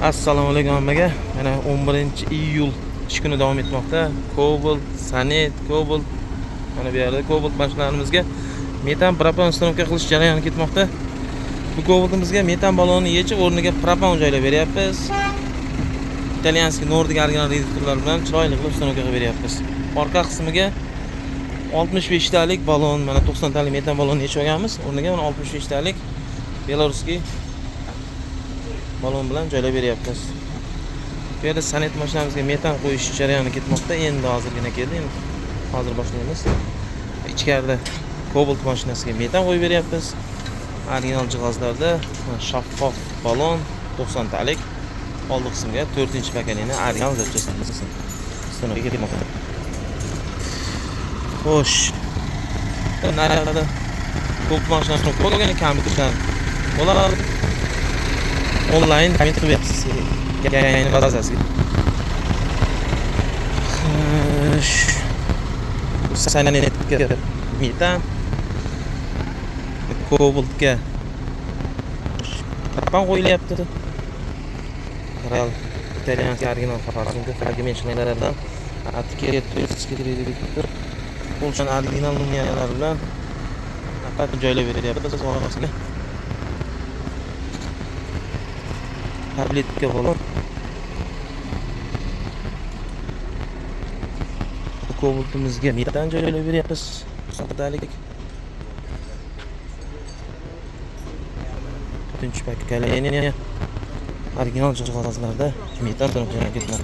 Assalomu alaykum hammaga. Mana 11-iyul ish kuni davom etmoqda. Cobalt, Sanet, Cobalt. Mana bu yerda Cobalt mashinalarimizga metan propan ustanovka qilish jarayoni ketmoqda. Bu Cobaltimizga metan balonni yechib, o'rniga propan joylab beryapmiz. Italyanskiy Nordic original reduktorlar bilan chiroyli qilib ustanovka qilib beryapmiz. Orqa qismiga 65 talik balon, mana 90 talik metan balonni yechib olganmiz. O'rniga mana 65 talik beloruskiy balon bilan joylab beryapmiz. Bu yerda Sanet mashinamizga metan qo'yish jarayoni ketmoqda. Endi hozirgina keldi. Endi hozir boshlaymiz. Ichkarida Cobalt mashinasiga metan qo'yib beryapmiz. Original jihozlarda shaffof balon 90 talik. Oldi qismiga 4-pakalini original zapchastlarimiz ustanovka ketmoqda. Xo'sh. Narada Cobalt mashinasini qo'ygan kompyuterdan bo'ladi. Online komment qilib berasiz. Yangi bazasiga. Sanetga metan, Cobaltga propan qo'yilyapti. Real italyanskiy original fragmentlardan etiket Polshan original numeralar bilan faqat joylab beryapmiz orqasiga. Tabletga bo'lib Cobaltimizga metan joylab beryapmiz. Soxtalik 4-pakkalini original jihozlarda metan bilan ketmoqda.